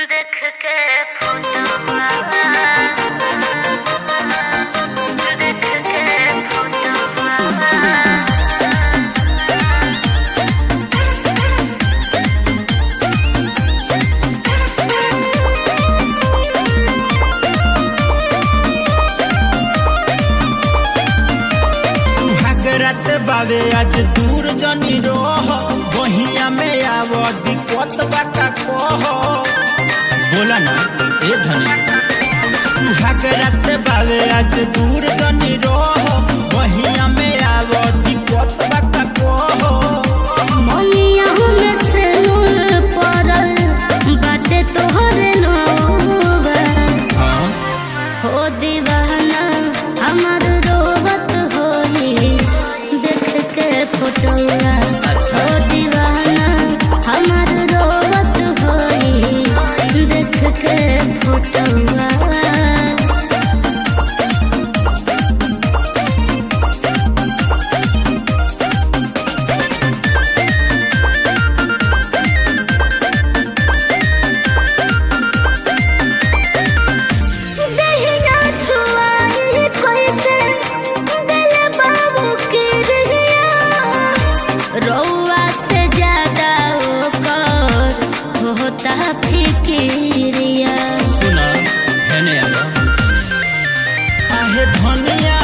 देख के फोटोवा देख के फोटोवा सुहागरात बावे आज दूर जनी रोह बहिया में आव दिक्कत बाका कह बोला ना ए धनी सुहागरात बावे आज दूर जनी रोह बहिया में आव दिक्कत बाका कह मनिया में से नूर पड़ल बाटे तोहरे नौवा हो दीवाना हमार रोवत होई देख के फोटोवा हो दीवाना हमार रोवत होई देख के फोटोवा रौआ से ज्यादा ओकर होता फिक्रिया सुना है ने आवा आहे धनिया